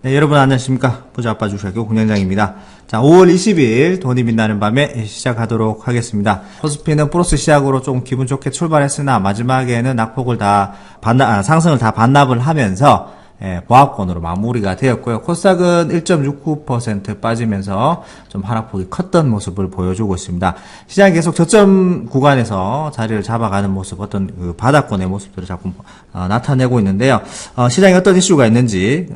네, 여러분 안녕하십니까. 부자아빠 주식학교 공장장입니다. 자, 5월 20일 돈이 빛나는 밤에 시작하도록 하겠습니다. 코스피는 플러스 시작으로 좀 기분 좋게 출발했으나 마지막에는 낙폭을 상승을 다 반납을 하면서 보합권으로 마무리가 되었고요. 코스닥은 1.69% 빠지면서 좀 하락폭이 컸던 모습을 보여주고 있습니다. 시장이 계속 저점 구간에서 자리를 잡아가는 모습, 어떤 그 바닥권의 모습들을 자꾸 나타내고 있는데요. 시장에 어떤 이슈가 있는지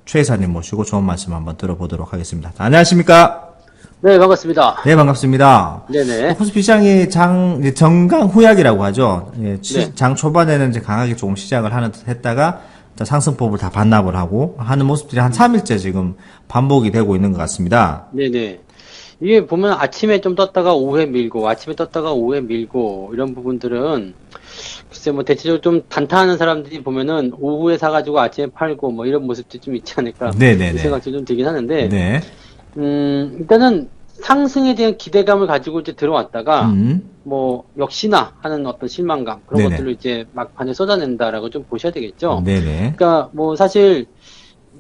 최 이사님 모시고 좋은 말씀 한번 들어보도록 하겠습니다. 자, 안녕하십니까? 네, 반갑습니다. 네, 반갑습니다. 네네. 코스피 시장이 정강 후약이라고 하죠. 네. 장 초반에는 이제 강하게 조금 시작을 했다가 상승폭을 다 반납을 하고 하는 모습들이 한 3일째 지금 반복이 되고 있는 것 같습니다. 네네. 이게 보면 아침에 좀 떴다가 오후에 밀고, 아침에 떴다가 오후에 밀고, 이런 부분들은, 글쎄 뭐 대체적으로 좀 단타하는 사람들이 보면은 오후에 사가지고 아침에 팔고 뭐 이런 모습도 좀 있지 않을까. 네네네. 생각도 좀 들긴 하는데, 네. 일단은 상승에 대한 기대감을 가지고 이제 들어왔다가, 뭐, 역시나 하는 어떤 실망감, 그런 네네. 것들을 이제 막판에 쏟아낸다라고 좀 보셔야 되겠죠. 네네. 그러니까 뭐 사실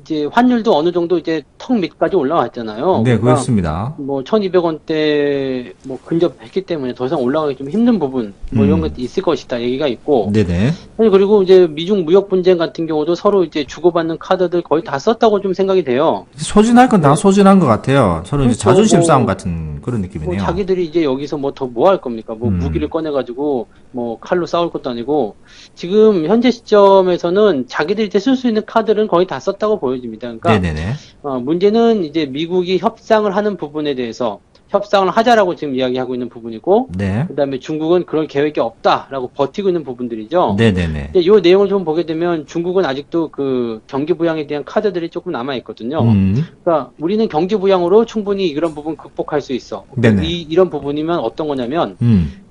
이제 환율도 어느 정도 이제 턱 밑까지 올라왔잖아요. 네, 그러니까 그렇습니다. 뭐 1200원대 뭐 근접했기 때문에 더 이상 올라가기 좀 힘든 부분 뭐 이런 것도 있을 것이다 얘기가 있고. 네네. 아니 그리고 이제 미중 무역 분쟁 같은 경우도 서로 이제 주고받는 카드들 거의 다 썼다고 좀 생각이 돼요. 소진할 건 다 소진한 것 같아요. 서로 이제 그렇죠. 자존심 뭐, 싸움 같은 그런 뭐 느낌이네요. 자기들이 이제 여기서 뭐 더 뭐 할 겁니까? 뭐 무기를 꺼내가지고 뭐 칼로 싸울 것도 아니고 지금 현재 시점에서는 자기들이 이제 쓸 수 있는 카드는 거의 다 썼다고 보여집니다. 그러니까 네네네. 문제는 이제 미국이 협상을 하는 부분에 대해서 협상을 하자라고 지금 이야기하고 있는 부분이고, 네. 그다음에 중국은 그럴 계획이 없다라고 버티고 있는 부분들이죠. 네네네. 이 내용을 좀 보게 되면 중국은 아직도 그 경기 부양에 대한 카드들이 조금 남아 있거든요. 그러니까 우리는 경기 부양으로 충분히 이런 부분 극복할 수 있어. 네네. 이런 부분이면 어떤 거냐면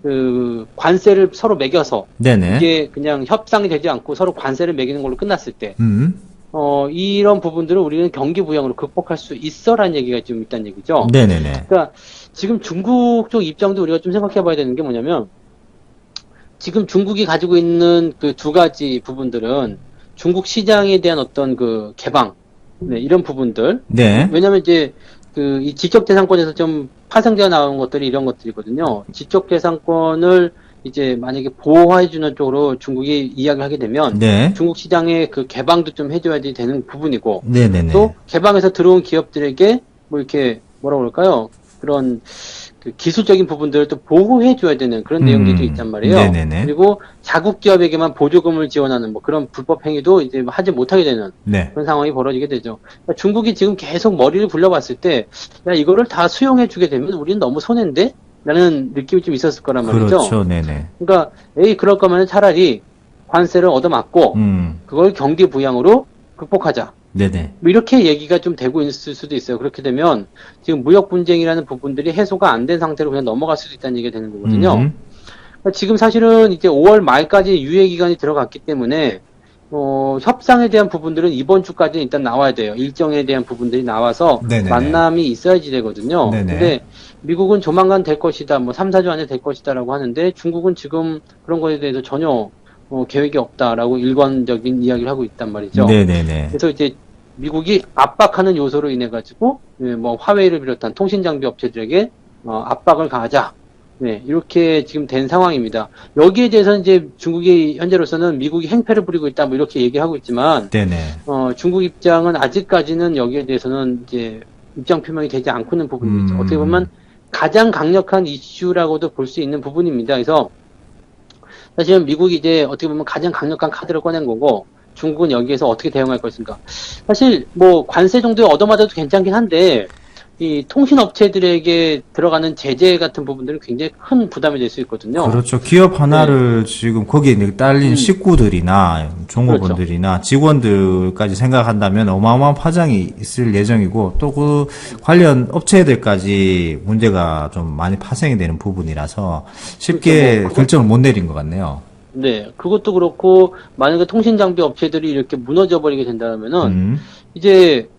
그 관세를 서로 매겨서 네네. 이게 그냥 협상이 되지 않고 서로 관세를 매기는 걸로 끝났을 때. 이런 부분들을 우리는 경기 부양으로 극복할 수 있어라는 얘기가 좀 있다는 얘기죠. 네네네. 그러니까 지금 중국 쪽 입장도 우리가 좀 생각해 봐야 되는 게 뭐냐면 지금 중국이 가지고 있는 그 두 가지 부분들은 중국 시장에 대한 어떤 그 개방, 네, 이런 부분들. 네. 왜냐면 이제 그 이 지적재산권에서 좀 파생되어 나온 것들이 이런 것들이거든요. 지적재산권을 이제 만약에 보호해주는 쪽으로 중국이 이야기를 하게 되면 네. 중국 시장의 그 개방도 좀 해줘야 되는 부분이고 네네네. 또 개방해서 들어온 기업들에게 뭐 이렇게 뭐라 그럴까요? 그런 그 기술적인 부분들을 또 보호해줘야 되는 그런 내용들도 있단 말이에요. 네네네. 그리고 자국 기업에게만 보조금을 지원하는 뭐 그런 불법 행위도 이제 하지 못하게 되는 네. 그런 상황이 벌어지게 되죠. 그러니까 중국이 지금 계속 머리를 굴려봤을 때, 야, 이거를 다 수용해주게 되면 우리는 너무 손해인데? 라는 느낌이 좀 있었을 거란 말이죠. 그렇죠. 네네. 그러니까, 그럴 거면 차라리 관세를 얻어맞고, 그걸 경기 부양으로 극복하자. 네네. 뭐 이렇게 얘기가 좀 되고 있을 수도 있어요. 그렇게 되면 지금 무역 분쟁이라는 부분들이 해소가 안 된 상태로 그냥 넘어갈 수도 있다는 얘기가 되는 거거든요. 그러니까 지금 사실은 이제 5월 말까지 유예 기간이 들어갔기 때문에 협상에 대한 부분들은 이번 주까지는 일단 나와야 돼요. 일정에 대한 부분들이 나와서 네네네. 만남이 있어야지 되거든요. 네네. 근데 미국은 조만간 될 것이다, 뭐 3, 4주 안에 될 것이다라고 하는데 중국은 지금 그런 거에 대해서 전혀 계획이 없다라고 일관적인 이야기를 하고 있단 말이죠. 네네네. 그래서 이제 미국이 압박하는 요소로 인해 가지고 뭐 화웨이를 비롯한 통신 장비 업체들에게 압박을 가하자. 네, 이렇게 지금 된 상황입니다. 여기에 대해서는 이제 중국이 현재로서는 미국이 행패를 부리고 있다, 뭐 이렇게 얘기하고 있지만, 네네. 중국 입장은 아직까지는 여기에 대해서는 이제 입장 표명이 되지 않고 있는 부분이죠. 어떻게 보면 가장 강력한 이슈라고도 볼 수 있는 부분입니다. 그래서 사실은 미국이 이제 어떻게 보면 가장 강력한 카드를 꺼낸 거고, 중국은 여기에서 어떻게 대응할 것인가. 사실 뭐 관세 정도에 얻어맞아도 괜찮긴 한데, 이 통신업체들에게 들어가는 제재 같은 부분들은 굉장히 큰 부담이 될 수 있거든요. 그렇죠. 기업 하나를 지금 거기에 딸린 식구들이나 종업원들이나 직원들까지 생각한다면 어마어마한 파장이 있을 예정이고 또 그 관련 업체들까지 문제가 좀 많이 파생이 되는 부분이라서 쉽게 그렇죠. 결정을 못 내린 것 같네요. 네, 그것도 그렇고 만약에 통신장비 업체들이 이렇게 무너져 버리게 된다면은 이제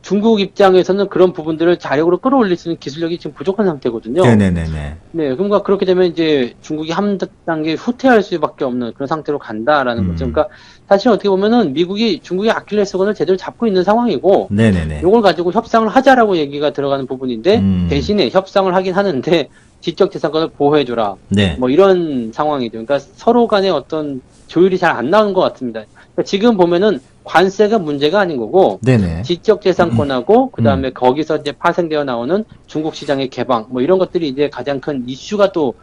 중국 입장에서는 그런 부분들을 자력으로 끌어올릴 수 있는 기술력이 지금 부족한 상태거든요. 네네네네. 네, 그러니까 그렇게 되면 이제 중국이 한 단계 후퇴할 수밖에 없는 그런 상태로 간다라는 거죠. 그러니까 사실 어떻게 보면은 미국이 중국의 아킬레스건을 제대로 잡고 있는 상황이고, 네네네. 이걸 가지고 협상을 하자라고 얘기가 들어가는 부분인데, 대신에 협상을 하긴 하는데 지적재산권을 보호해줘라. 네. 뭐 이런 상황이죠. 그러니까 서로 간에 어떤 조율이 잘 안 나오는 것 같습니다. 그러니까 지금 보면은 관세가 문제가 아닌 거고, 네네. 지적재산권하고 그다음에 거기서 이제 파생되어 나오는 중국 시장의 개방 뭐 이런 것들이 이제 가장 큰 이슈가 또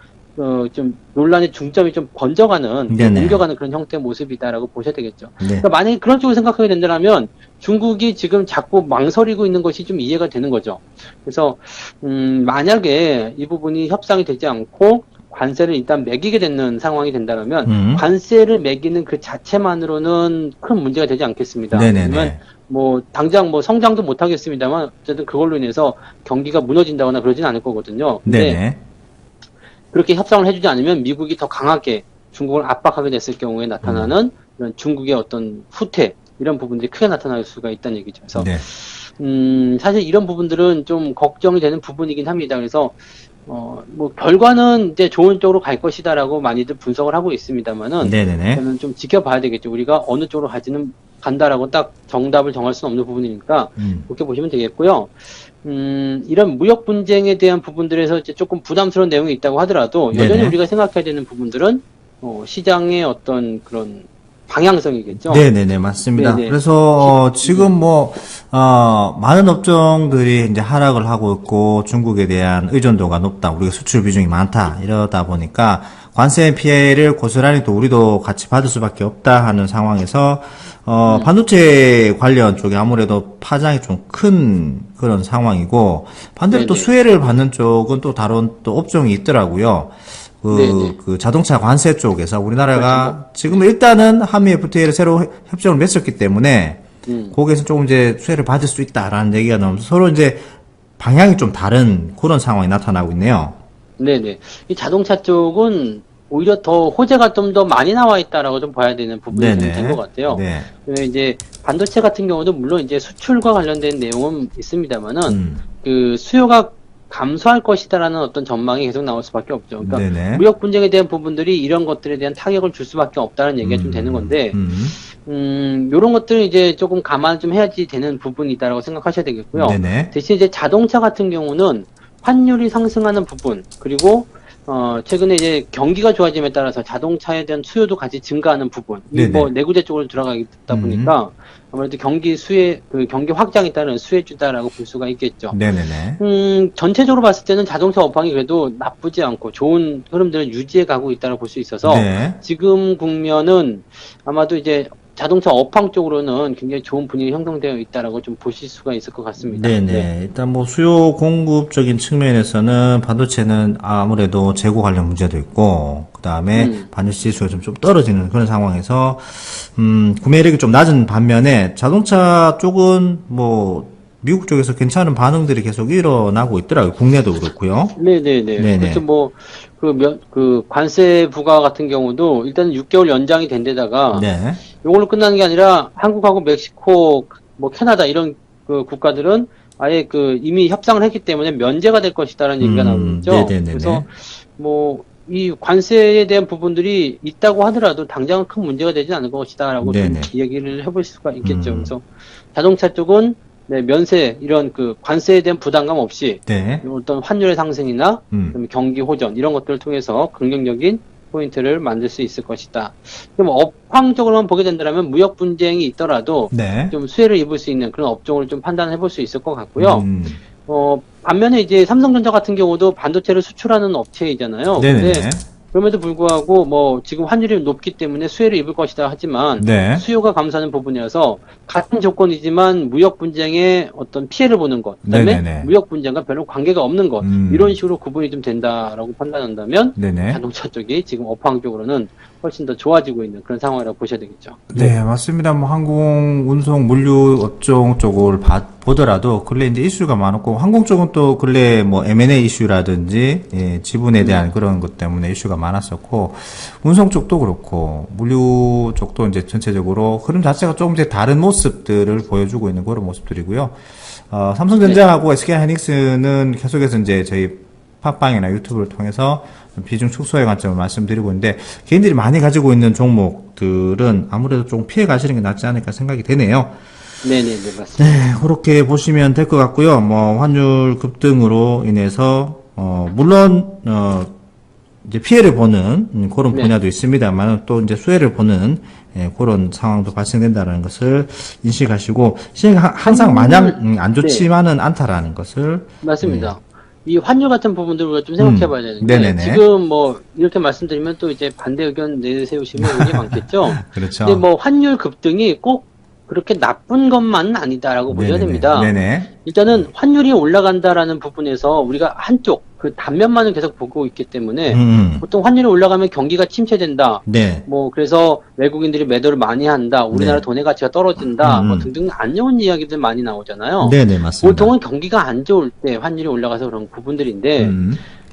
좀 논란의 중점이 좀 번져가는 네네. 옮겨가는 그런 형태의 모습이다라고 보셔야 되겠죠. 네. 그러니까 만약에 그런 쪽으로 생각하게 된다면 중국이 지금 자꾸 망설이고 있는 것이 좀 이해가 되는 거죠. 그래서 만약에 이 부분이 협상이 되지 않고 관세를 일단 매기게 되는 상황이 된다면 관세를 매기는 그 자체만으로는 큰 문제가 되지 않겠습니다. 네네네. 왜냐면 뭐 당장 뭐 성장도 못 하겠습니다만 어쨌든 그걸로 인해서 경기가 무너진다거나 그러진 않을 거거든요. 근데 네네. 그렇게 협상을 해주지 않으면 미국이 더 강하게 중국을 압박하게 됐을 경우에 나타나는 이런 중국의 어떤 후퇴 이런 부분들이 크게 나타날 수가 있다는 얘기죠. 그래서 네. 사실 이런 부분들은 좀 걱정이 되는 부분이긴 합니다. 그래서 뭐 결과는 이제 좋은 쪽으로 갈 것이다라고 많이들 분석을 하고 있습니다만은 네네네. 저는 좀 지켜봐야 되겠죠. 우리가 어느 쪽으로 간다라고 딱 정답을 정할 수는 없는 부분이니까 그렇게 보시면 되겠고요. 이런 무역 분쟁에 대한 부분들에서 이제 조금 부담스러운 내용이 있다고 하더라도 여전히 네네. 우리가 생각해야 되는 부분들은 시장의 어떤 그런 방향성이겠죠. 네네네, 맞습니다. 네네. 그래서, 지금 많은 업종들이 이제 하락을 하고 있고, 중국에 대한 의존도가 높다, 우리가 수출 비중이 많다, 이러다 보니까, 관세 피해를 고스란히 또 우리도 같이 받을 수밖에 없다 하는 상황에서, 반도체 관련 쪽이 아무래도 파장이 좀 큰 그런 상황이고, 반대로 또 네네. 수혜를 받는 쪽은 또 다른 또 업종이 있더라고요. 네네. 그 자동차 관세 쪽에서 우리나라가 그렇죠. 지금 일단은 한미 FTA를 새로 협정을 맺었기 때문에 거기에서 조금 이제 수혜를 받을 수 있다라는 얘기가 나오면서 서로 이제 방향이 좀 다른 그런 상황이 나타나고 있네요. 네네. 이 자동차 쪽은 오히려 더 호재가 좀 더 많이 나와 있다라고 좀 봐야 되는 부분이 좀 네네. 된 것 같아요. 네. 왜 이제 반도체 같은 경우도 물론 이제 수출과 관련된 내용은 있습니다만은 그 수요가 감소할 것이다라는 어떤 전망이 계속 나올 수밖에 없죠. 그러니까 네네. 무역 분쟁에 대한 부분들이 이런 것들에 대한 타격을 줄 수밖에 없다는 얘기가 좀 되는 건데, 요런 것들은 이제 조금 감안 좀 해야지 되는 부분이다라고 생각하셔야 되겠고요. 네네. 대신 이제 자동차 같은 경우는 환율이 상승하는 부분, 그리고 최근에 이제 경기가 좋아짐에 따라서 자동차에 대한 수요도 같이 증가하는 부분, 이 뭐 내구재 쪽으로 들어가다 보니까 아무래도 경기 경기 확장에 따른 수혜주다라고 볼 수가 있겠죠. 네네네. 전체적으로 봤을 때는 자동차 업황이 그래도 나쁘지 않고 좋은 흐름들을 유지해 가고 있다고 볼 수 있어서 네. 지금 국면은 아마도 이제 자동차 업황 쪽으로는 굉장히 좋은 분위기 형성되어 있다라고 좀 보실 수가 있을 것 같습니다. 네네. 네. 일단 뭐 수요 공급적인 측면에서는 반도체는 아무래도 재고 관련 문제도 있고, 그 다음에 반도체 지수가 좀 떨어지는 그런 상황에서, 구매력이 좀 낮은 반면에 자동차 쪽은 뭐, 미국 쪽에서 괜찮은 반응들이 계속 일어나고 있더라고요. 국내도 그렇고요. 네네네. 네네. 그래서 뭐, 관세 부과 같은 경우도 일단 6개월 연장이 된 데다가, 네. 이걸로 끝나는 게 아니라 한국하고 멕시코, 뭐 캐나다 이런 그 국가들은 아예 이미 협상을 했기 때문에 면제가 될 것이다라는 얘기가 나오고 있죠. 네네네네. 그래서 뭐 이 관세에 대한 부분들이 있다고 하더라도 당장은 큰 문제가 되지 않을 것이다라고 좀 네네. 얘기를 해볼 수가 있겠죠. 그래서 자동차 쪽은 네, 면세 이런 관세에 대한 부담감 없이 네. 어떤 환율의 상승이나 그다음에 경기 호전 이런 것들을 통해서 긍정적인 포인트를 만들 수 있을 것이다. 그럼 업황적으로만 보게 된다면 무역 분쟁이 있더라도 네. 좀 수혜를 입을 수 있는 그런 업종을 좀 판단해 볼 수 있을 것 같고요. 반면에 이제 삼성전자 같은 경우도 반도체를 수출하는 업체이잖아요. 네네네. 근데 그럼에도 불구하고 뭐 지금 환율이 높기 때문에 수혜를 입을 것이다 하지만 네. 수요가 감소하는 부분이라서 같은 조건이지만 무역 분쟁에 어떤 피해를 보는 것, 그다음에 네네네. 무역 분쟁과 별로 관계가 없는 것 이런 식으로 구분이 좀 된다라고 판단한다면 네네. 자동차 쪽이 지금 업황 쪽으로는 훨씬 더 좋아지고 있는 그런 상황이라고 보셔야 되겠죠. 네, 맞습니다. 뭐 항공, 운송, 물류 업종 쪽을 보더라도 근래 이제 이슈가 많았고, 항공 쪽은 또 근래 뭐 M&A 이슈라든지 예, 지분에 대한 그런 것 때문에 이슈가 많았었고, 운송 쪽도 그렇고 물류 쪽도 이제 전체적으로 흐름 자체가 조금 이제 다른 모습들을 보여주고 있는 그런 모습들이고요. 삼성전자하고 SK하이닉스는 계속해서 이제 저희 팟빵이나 유튜브를 통해서 비중 축소의 관점을 말씀드리고 있는데, 개인들이 많이 가지고 있는 종목들은 아무래도 좀 피해 가시는 게 낫지 않을까 생각이 되네요. 네네네, 맞습니다. 네, 그렇게 보시면 될 것 같고요. 뭐, 환율 급등으로 인해서, 물론, 이제 피해를 보는 그런 네. 분야도 있습니다만 또 이제 수혜를 보는 그런 상황도 발생된다는 것을 인식하시고, 항상 마냥 안 좋지만은 않다라는 것을. 맞습니다. 이 환율 같은 부분들을 우리가 좀 생각해 봐야 되는데, 네네네. 지금 뭐, 이렇게 말씀드리면 또 이제 반대 의견 내세우시면 굉장히 많겠죠? 그렇죠. 근데 뭐, 환율 급등이 꼭 그렇게 나쁜 것만은 아니다라고 보셔야 네네네. 됩니다. 네네. 일단은 환율이 올라간다라는 부분에서 우리가 한쪽, 그 단면만을 계속 보고 있기 때문에, 보통 환율이 올라가면 경기가 침체된다. 네. 뭐, 그래서 외국인들이 매도를 많이 한다. 우리나라 네. 돈의 가치가 떨어진다. 뭐 등등 안 좋은 이야기들 많이 나오잖아요. 네네, 맞습니다. 보통은 경기가 안 좋을 때 환율이 올라가서 그런 부분들인데,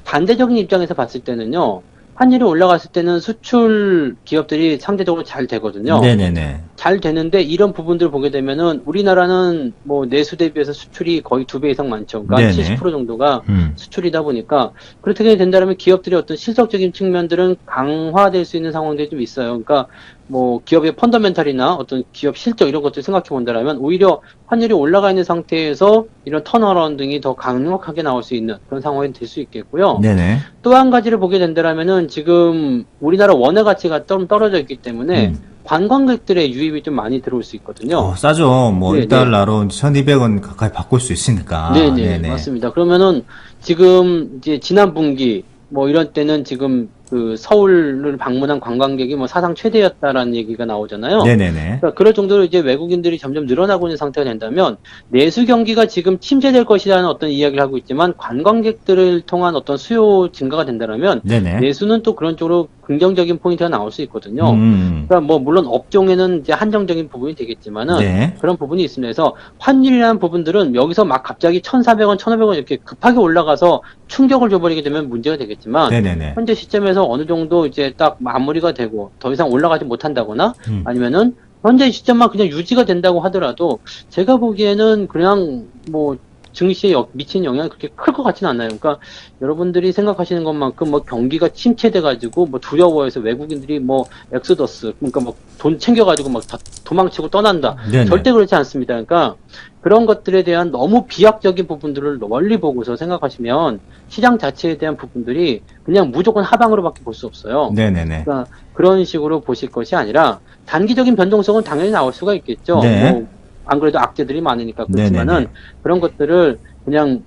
반대적인 입장에서 봤을 때는요, 환율이 올라갔을 때는 수출 기업들이 상대적으로 잘 되거든요. 네네네. 잘 되는데 이런 부분들을 보게 되면은 우리나라는 뭐 내수 대비해서 수출이 거의 2배 이상 많죠. 그러니까 네네. 70% 정도가 수출이다 보니까 그렇게 된다면 기업들이 어떤 실적적인 측면들은 강화될 수 있는 상황들이 좀 있어요. 그러니까 뭐 기업의 펀더멘탈이나 어떤 기업 실적 이런 것들 생각해 본다면 오히려 환율이 올라가 있는 상태에서 이런 턴어라운드 등이 더 강력하게 나올 수 있는 그런 상황이 될 수 있겠고요. 네네. 또 한 가지를 보게 된다면은 지금 우리나라 원화 가치가 좀 떨어져 있기 때문에 관광객들의 유입이 좀 많이 들어올 수 있거든요. 싸죠. 뭐, 네네. 1달러로 1200원 가까이 바꿀 수 있으니까. 네네, 맞습니다. 그러면은 지금 이제 지난 분기 뭐 이런 때는 지금 그 서울을 방문한 관광객이 뭐 사상 최대였다라는 얘기가 나오잖아요. 네네네. 그러니까 그럴 정도로 이제 외국인들이 점점 늘어나고 있는 상태가 된다면 내수 경기가 지금 침체될 것이라는 어떤 이야기를 하고 있지만 관광객들을 통한 어떤 수요 증가가 된다면 네네. 내수는 또 그런 쪽으로 긍정적인 포인트가 나올 수 있거든요. 음. 그러니까 뭐 물론 업종에는 이제 한정적인 부분이 되겠지만은 네. 그런 부분이 있습니다. 그래서 환율이라는 부분들은 여기서 막 갑자기 1,400원, 1,500원 이렇게 급하게 올라가서 충격을 줘버리게 되면 문제가 되겠지만 네네네. 현재 시점에서 어느 정도 이제 딱 마무리가 되고 더 이상 올라가지 못한다거나 아니면은 현재 시점만 그냥 유지가 된다고 하더라도 제가 보기에는 그냥 뭐 증시에 미치는 영향이 그렇게 클 것 같지는 않아요. 그러니까 여러분들이 생각하시는 것만큼 뭐 경기가 침체돼가지고 뭐 두려워해서 외국인들이 뭐 엑소더스 그러니까 뭐 돈 챙겨가지고 막 다 도망치고 떠난다. 네네. 절대 그렇지 않습니다. 그러니까 그런 것들에 대한 너무 비약적인 부분들을 멀리 보고서 생각하시면 시장 자체에 대한 부분들이 그냥 무조건 하방으로밖에 볼 수 없어요. 네네네. 그러니까 그런 식으로 보실 것이 아니라 단기적인 변동성은 당연히 나올 수가 있겠죠. 네. 뭐 안 그래도 악재들이 많으니까 그렇지만은 네네네. 그런 것들을 그냥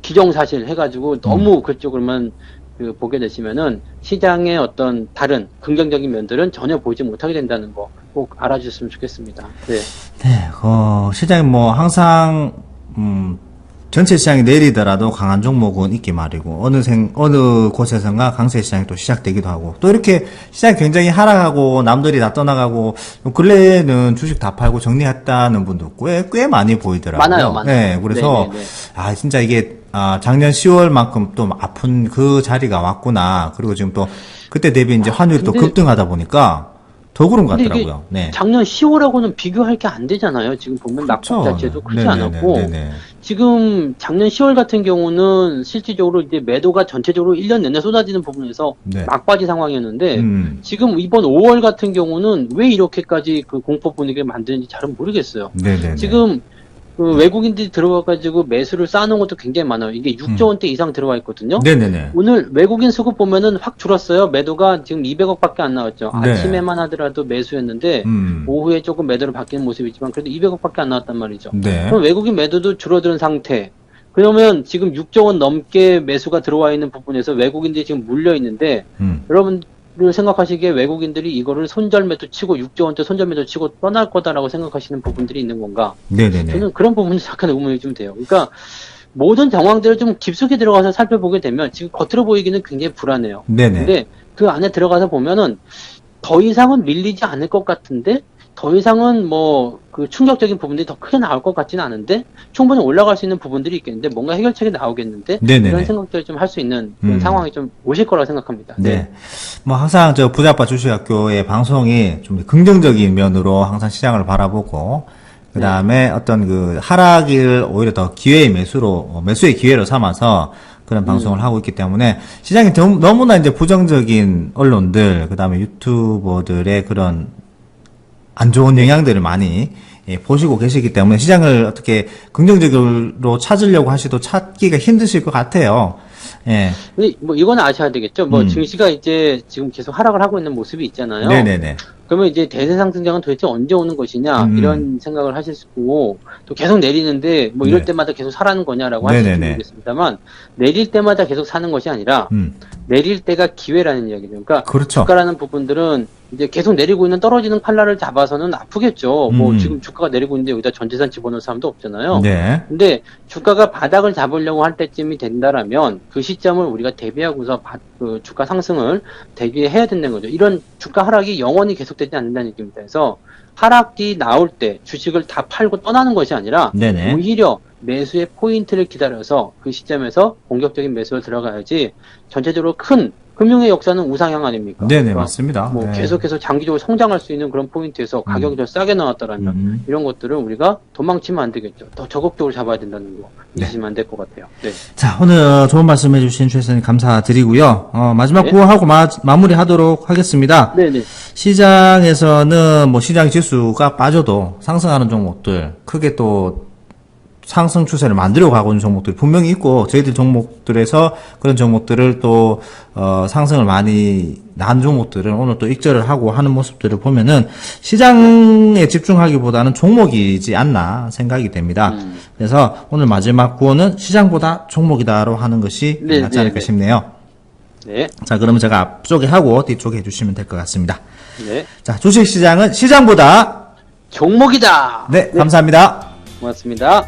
기정사실 해가지고 너무 그쪽으로만 그 보게 되시면은 시장의 어떤 다른 긍정적인 면들은 전혀 보지 못하게 된다는 거 꼭 알아주셨으면 좋겠습니다. 네. 네, 시장이 뭐 항상 전체 시장이 내리더라도 강한 종목은 있기 마련이고 어느 곳에선가 강세 시장이 또 시작되기도 하고 또 이렇게 시장이 굉장히 하락하고 남들이 다 떠나가고 근래에는 주식 다 팔고 정리했다는 분도 꽤 많이 보이더라고요. 많아요. 네, 그래서 네네네. 진짜 이게 작년 10월만큼 또 아픈 그 자리가 왔구나. 그리고 지금 또 그때 대비 이제 환율이 또 급등하다 보니까 더 그런 것 근데 같더라고요. 네. 작년 10월하고는 비교할 게 안 되잖아요. 지금 보면 그렇죠. 낙폭 자체도 크지 네네네, 않았고 네네. 지금 작년 10월 같은 경우는 실질적으로 이제 매도가 전체적으로 1년 내내 쏟아지는 부분에서 네. 막바지 상황이었는데 지금 이번 5월 같은 경우는 왜 이렇게까지 그 공포 분위기를 만드는지 잘은 모르겠어요. 네네네. 지금 그 외국인들이 들어와가지고 매수를 쌓아놓은 것도 굉장히 많아요. 이게 6조 원대 이상 들어와 있거든요. 네네네. 오늘 외국인 수급 보면은 확 줄었어요. 매도가 지금 200억밖에 안 나왔죠. 네. 아침에만 하더라도 매수였는데 오후에 조금 매도로 바뀌는 모습이지만 그래도 200억밖에 안 나왔단 말이죠. 네. 그럼 외국인 매도도 줄어드는 상태. 그러면 지금 6조 원 넘게 매수가 들어와 있는 부분에서 외국인들이 지금 물려 있는데 여러분들 생각하시기에 외국인들이 이거를 손절매도 치고 6조 원대 손절매도 치고 떠날 거다라고 생각하시는 부분들이 있는 건가? 네네네. 저는 그런 부분이 약간 의문이 좀 돼요. 그러니까 모든 정황들을 좀 깊숙이 들어가서 살펴보게 되면 지금 겉으로 보이기는 굉장히 불안해요. 네네. 근데 그 안에 들어가서 보면은 더 이상은 밀리지 않을 것 같은데 더 이상은 뭐 그 충격적인 부분들이 더 크게 나올 것 같지는 않은데 충분히 올라갈 수 있는 부분들이 있겠는데 뭔가 해결책이 나오겠는데 네네네. 이런 생각들을 좀 할 수 있는 그런 상황이 좀 오실 거라고 생각합니다. 네. 뭐 항상 부자아빠 주식학교의 방송이 좀 긍정적인 면으로 항상 시장을 바라보고 그 다음에 어떤 그 하락을 오히려 더 기회의 매수의 기회로 삼아서 그런 방송을 하고 있기 때문에 시장이 너무나 이제 부정적인 언론들, 그 다음에 유튜버들의 그런 안 좋은 영향들을 많이 보시고 계시기 때문에 시장을 어떻게 긍정적으로 찾으려고 하셔도 찾기가 힘드실 것 같아요. 예. 근데 뭐 이건 아셔야 되겠죠. 뭐 증시가 이제 지금 계속 하락을 하고 있는 모습이 있잖아요. 네네네. 그러면 이제 대세 상승장은 도대체 언제 오는 것이냐 이런 생각을 하실 수 있고 또 계속 내리는데 뭐 이럴 네. 때마다 계속 사라는 거냐라고 하실지 네네네. 모르겠습니다만 내릴 때마다 계속 사는 것이 아니라 내릴 때가 기회라는 이야기죠. 그러니까 그렇죠. 주가라는 부분들은 이제 계속 내리고 있는 떨어지는 팔라를 잡아서는 아프겠죠. 뭐 지금 주가가 내리고 있는데 여기다 전 재산 집어넣을 사람도 없잖아요. 네. 근데 주가가 바닥을 잡으려고 할 때쯤이 된다라면 그 시점을 우리가 대비하고서 그 주가 상승을 대비해야 된다는 거죠. 이런 주가 하락이 영원히 계속되지 않는다는 얘기입니다. 그래서 하락이 나올 때 주식을 다 팔고 떠나는 것이 아니라 네네. 오히려 매수의 포인트를 기다려서 그 시점에서 공격적인 매수를 들어가야지 전체적으로 큰 금융의 역사는 우상향 아닙니까? 네네, 그러니까 맞습니다. 뭐 네. 계속해서 장기적으로 성장할 수 있는 그런 포인트에서 가격이 더 싸게 나왔다라면 이런 것들은 우리가 도망치면 안 되겠죠. 더 적극적으로 잡아야 된다는 거 잊으시면 안 될 것 같아요. 네. 자, 오늘 좋은 말씀 해주신 최 선생님 감사드리고요. 마지막 네. 구호하고 마무리하도록 하겠습니다. 네네. 시장에서는 뭐 시장 지수가 빠져도 상승하는 종목들, 크게 또 상승 추세를 만들어 가고 있는 종목들이 분명히 있고, 저희들 종목들에서 그런 종목들을 또, 상승을 많이 난 종목들은 오늘 또 익절을 하고 하는 모습들을 보면은 시장에 집중하기보다는 종목이지 않나 생각이 됩니다. 그래서 오늘 마지막 구호는 시장보다 종목이다로 하는 것이 네, 낫지 않을까 네. 싶네요. 네. 자, 그러면 제가 앞쪽에 하고 뒤쪽에 해주시면 될 것 같습니다. 네. 자, 주식시장은 시장보다 종목이다. 네, 감사합니다. 고맙습니다.